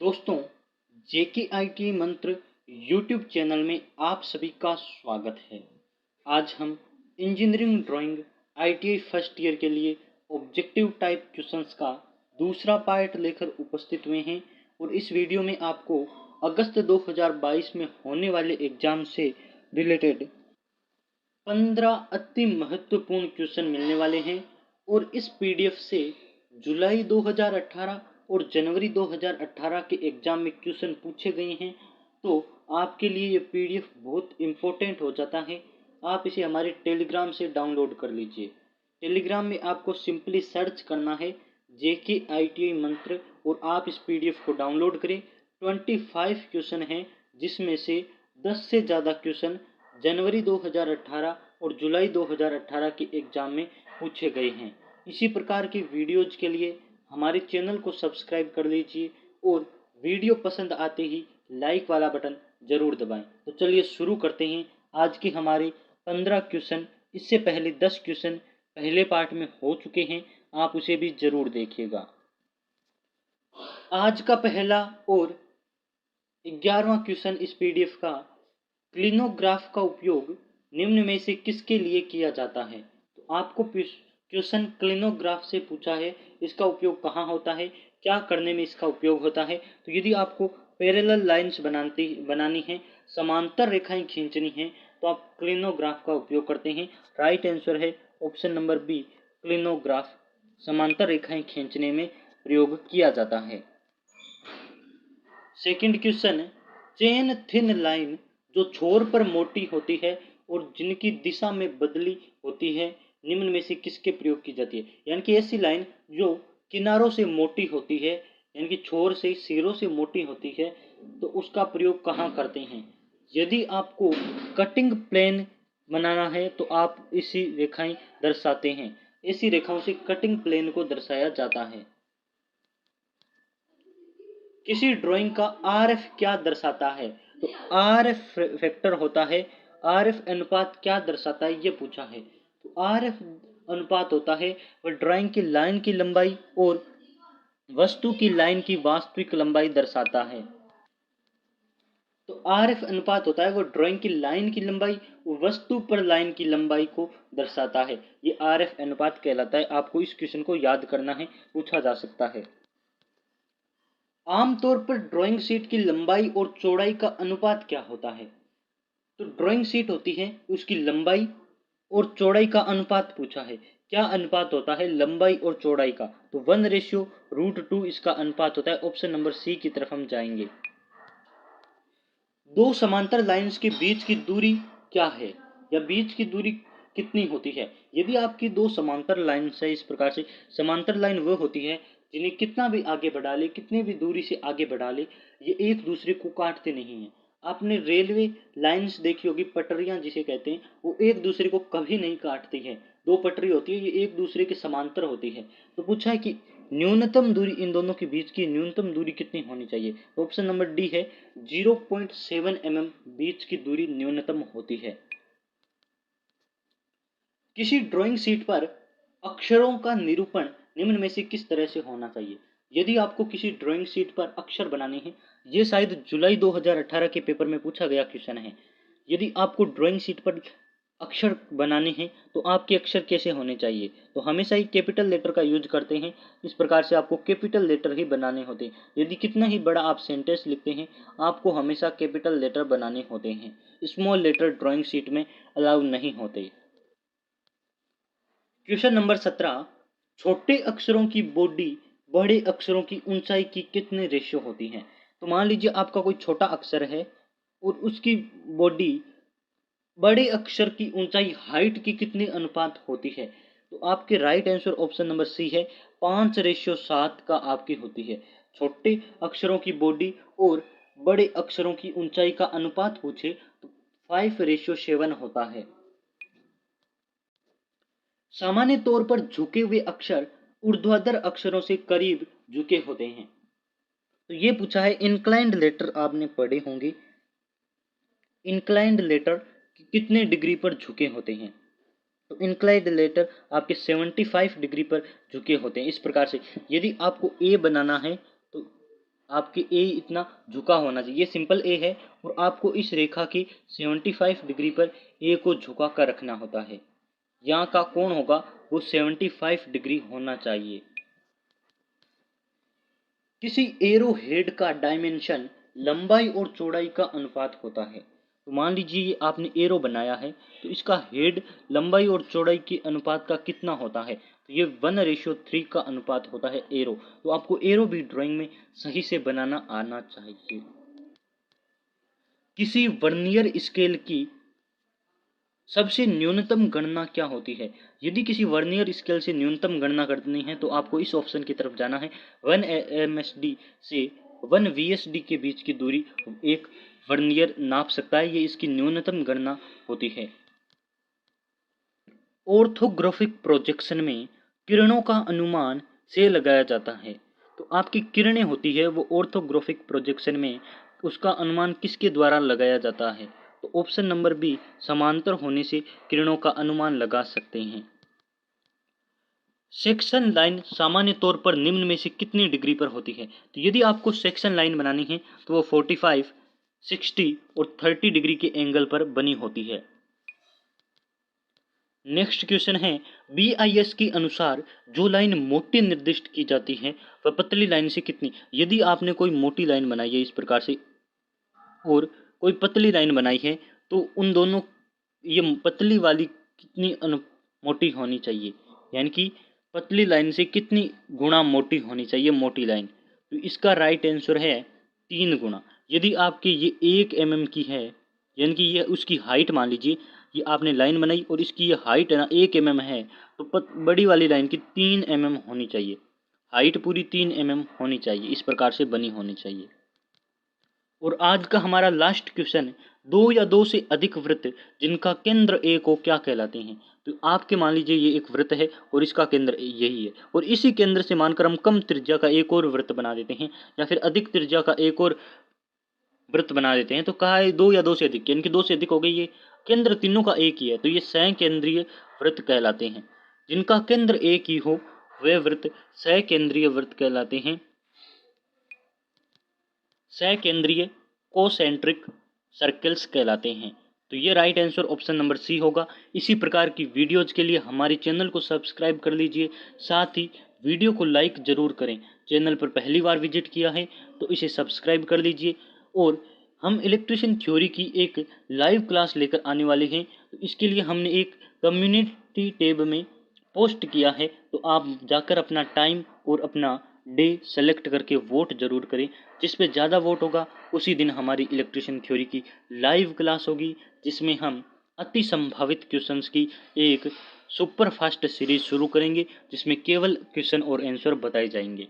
दोस्तों, जेके आईटी मंत्र YouTube channel में आप सभी का स्वागत है। आज हम engineering drawing ITI first year के लिए ऑब्जेक्टिव टाइप क्वेश्चंस का दूसरा पार्ट लेकर उपस्थित हुए हैं और इस वीडियो में आपको अगस्त 2022 में होने वाले एग्जाम से रिलेटेड 15 अति महत्वपूर्ण क्वेश्चन मिलने वाले हैं और इस पीडीएफ से जुलाई 2018 और जनवरी 2018 के एग्जाम में क्वेश्चन पूछे गए हैं। तो आपके लिए ये पीडीएफ बहुत इम्पोर्टेंट हो जाता है। आप इसे हमारे टेलीग्राम से डाउनलोड कर लीजिए। टेलीग्राम में आपको सिंपली सर्च करना है जेके आईटीआई मंत्र और आप इस पीडीएफ को डाउनलोड करें। 25 क्वेश्चन हैं जिसमें से 10 से ज़्यादा क्वेश्चन जनवरी 2018 और जुलाई 2018 के एग्जाम में पूछे गए हैं। इसी प्रकार की वीडियोज के लिए हमारे चैनल को सब्सक्राइब कर लीजिए और वीडियो पसंद आते ही लाइक वाला बटन जरूर दबाएं। तो चलिए शुरू करते हैं आज के हमारे 15 क्वेश्चन। इससे पहले 10 क्वेश्चन पहले पार्ट में हो चुके हैं, आप उसे भी जरूर देखिएगा। आज का पहला और 11वां क्वेश्चन इस पीडीएफ का, क्लिनोग्राफ का उपयोग निम्न में से किसके लिए किया जाता है। तो आपको क्वेश्चन क्लिनोग्राफ से पूछा है, इसका उपयोग कहाँ होता है, क्या करने में इसका उपयोग होता है। तो यदि आपको पैरेलल लाइंस बनानी है, समांतर रेखाएं खींचनी है, तो आप क्लिनोग्राफ का उपयोग करते हैं। राइट आंसर है ऑप्शन नंबर बी, क्लिनोग्राफ समांतर रेखाएं खींचने में प्रयोग किया जाता है। Second question, chain thin line जो छोर पर मोटी होती है और जिनकी दिशा में बदली होती है, निम्न में से किसके प्रयोग की जाती है। यानी कि ऐसी लाइन जो किनारों से मोटी होती है, यानी कि छोर से सिरों से मोटी होती है, तो उसका प्रयोग कहाँ करते हैं। यदि आपको कटिंग प्लेन बनाना है तो आप इसी रेखाएं दर्शाते हैं। ऐसी रेखाओं से कटिंग प्लेन को दर्शाया जाता है। किसी ड्राइंग का आरएफ क्या दर्शाता है। तो आरएफ फैक्टर होता है। आरएफ अनुपात क्या दर्शाता है ये पूछा है। तो आरएफ अनुपात होता है वह ड्राइंग की लाइन की लंबाई और वस्तु की लाइन की वास्तविक लंबाई दर्शाता है। तो आरएफ अनुपात होता है वो ड्राइंग की लाइन की लंबाई और वस्तु पर लाइन की लंबाई को दर्शाता है। ये आरएफ अनुपात कहलाता है। आपको इस क्वेश्चन को याद करना है, पूछा जा सकता है। आमतौर पर ड्राइंग शीट की लंबाई और चौड़ाई का अनुपात क्या होता है। तो ड्राइंग शीट होती है, उसकी लंबाई और चौड़ाई का अनुपात पूछा है। क्या अनुपात होता है लंबाई और चौड़ाई का। तो 1:√2 इसका अनुपात होता है। ऑप्शन नंबर सी की तरफ हम जाएंगे। दो समांतर लाइंस के बीच की दूरी क्या है, या बीच की दूरी कितनी होती है। यदि आपकी दो समांतर लाइंस है, इस प्रकार से समांतर लाइन वह होती है जिन्हें कितना भी आगे बढ़ा ले, कितनी भी दूरी से आगे बढ़ा ले, ये एक दूसरे को काटते नहीं है। आपने रेलवे लाइंस देखी होगी, पटरियां जिसे कहते हैं, वो एक दूसरे को कभी नहीं काटती है। दो पटरी होती है, ये एक दूसरे के समांतर होती है। तो पूछा है कि न्यूनतम दूरी, इन दोनों के बीच की न्यूनतम दूरी कितनी होनी चाहिए। ऑप्शन नंबर डी है 0.7 mm बीच की दूरी न्यूनतम होती है। किसी ड्राइंग शीट पर अक्षरों का निरूपण निम्न में से किस तरह से होना चाहिए। यदि आपको किसी ड्राइंग शीट पर अक्षर बनाने हैं, ये शायद जुलाई 2018 के पेपर में पूछा गया क्वेश्चन है। यदि आपको ड्राइंग शीट पर अक्षर बनाने हैं तो आपके अक्षर कैसे होने चाहिए। तो हमेशा ही कैपिटल लेटर का यूज करते हैं। इस प्रकार से आपको कैपिटल लेटर ही बनाने होते हैं। यदि कितना ही बड़ा आप सेंटेंस लिखते हैं, आपको हमेशा कैपिटल लेटर बनाने होते हैं। स्मॉल लेटर ड्राइंग शीट में अलाउ नहीं होते। क्वेश्चन नंबर 17, छोटे अक्षरों की बॉडी बड़े अक्षरों की ऊंचाई की कितने रेशियो होती है। तो मान लीजिए आपका कोई छोटा अक्षर है और उसकी बॉडी बड़े अक्षर की ऊंचाई हाइट की कितने अनुपात होती है। तो आपके right answer option number C है 5:7 का आपकी होती है। छोटे अक्षरों की बॉडी और बड़े अक्षरों की ऊंचाई का अनुपात पूछे तो 5:7 होता है। सामान्य तौर पर झुके हुए अक्षर ऊर्ध्वाधर अक्षरों से करीब झुके होते हैं। तो ये पूछा है, इंक्लाइंड लेटर आपने पढ़े होंगे। इंक्लाइंड लेटर कितने डिग्री पर झुके होते हैं। तो इंक्लाइंड लेटर आपके 75 डिग्री पर झुके होते हैं। इस प्रकार से यदि आपको ए बनाना है तो आपके ए इतना झुका होना चाहिए। ये सिंपल ए है और आपको इस रेखा की 75 डिग्री पर ए को झुका कर रखना होता है। यहाँ का कोण होगा वो 75 डिग्री होना चाहिए। किसी एरो हेड का डायमेंशन लंबाई और चौड़ाई का अनुपात होता है। तो मान लीजिए ये आपने एरो बनाया है, तो इसका हेड लंबाई और चौड़ाई के अनुपात का कितना होता है, तो ये 1:3 का अनुपात होता है एरो। तो आपको एरो भी ड्राइंग में सही से बनाना आना चाहिए। किसी वर्नियर स्केल की सबसे न्यूनतम गणना क्या होती है? यदि किसी वर्नियर स्केल से न्यूनतम गणना करनी है तो आपको इस ऑप्शन की तरफ जाना है। 1 MSD से 1 VSD के बीच की दूरी एक वर्नियर नाप सकता है, ये इसकी न्यूनतम गणना होती है। ऑर्थोग्राफिक प्रोजेक्शन में किरणों का अनुमान से लगाया जाता है। तो आपकी किरणें होती है वो ऑर्थोग्राफिक प्रोजेक्शन में उसका अनुमान किसके द्वारा लगाया जाता है? तो ऑप्शन नंबर बी, समांतर होने से किरणों का अनुमान लगा सकते हैं। सेक्शन लाइन सामान्य तौर पर निम्न में से कितनी डिग्री पर होती है? तो यदि आपको सेक्शन लाइन बनानी है तो वो 45, 60 और 30 डिग्री के एंगल पर बनी होती है। नेक्स्ट क्वेश्चन है, BIS के अनुसार जो लाइन मोटी निर्दिष्ट की जाती है वह पतली लाइन से कितनी? यदि आपने कोई मोटी लाइन बनाई है इस प्रकार से और कोई पतली लाइन बनाई है तो उन दोनों, ये पतली वाली कितनी मोटी होनी चाहिए, यानी कि पतली लाइन से कितनी गुना मोटी होनी चाहिए मोटी लाइन? तो इसका राइट आंसर है 3 गुना। यदि आपकी ये 1 mm की है, यानी कि ये उसकी हाइट मान लीजिए, ये आपने लाइन बनाई और इसकी ये हाइट है ना 1 mm है, तो बड़ी वाली लाइन की 3 mm होनी चाहिए, हाइट पूरी 3 mm होनी चाहिए, इस प्रकार से बनी होनी चाहिए। और आज का हमारा लास्ट क्वेश्चन, 2 या 2 से अधिक वृत्त जिनका केंद्र ए को क्या कहलाते हैं? तो आपके मान लीजिए ये एक वृत्त है और इसका केंद्र यही है, और इसी केंद्र से मानकर हम कम त्रिज्या का एक और वृत्त बना देते हैं या फिर अधिक त्रिज्या का एक और वृत्त बना देते हैं। तो कहा है 2 या 2 से अधिक, यानी कि 2 से अधिक हो गई, ये केंद्र तीनों का एक ही है, तो ये सकेंद्रीय वृत्त कहलाते हैं। जिनका केंद्र एक ही हो वे वृत्त सकेंद्रीय वृत्त कहलाते हैं। सकेंद्रीय कोसेंट्रिक सर्कल्स कहलाते हैं। तो ये right answer option number C होगा। इसी प्रकार की वीडियोज के लिए हमारे चैनल को सब्सक्राइब कर लीजिए, साथ ही वीडियो को लाइक जरूर करें। चैनल पर पहली बार विजिट किया है तो इसे सब्सक्राइब कर लीजिए। और हम इलेक्ट्रिशियन थ्योरी की एक लाइव क्लास लेकर आने वाले हैं, तो इसके लिए हमने एक कम्युनिटी टैब में पोस्ट किया है, तो आप जाकर अपना टाइम और अपना डे सेलेक्ट करके वोट जरूर करें। जिस पे ज़्यादा वोट होगा उसी दिन हमारी इलेक्ट्रिशियन थ्योरी की लाइव क्लास होगी, जिसमें हम अति संभावित क्वेश्चंस की एक सुपर फास्ट सीरीज शुरू करेंगे, जिसमें केवल क्वेश्चन और आंसर बताए जाएंगे।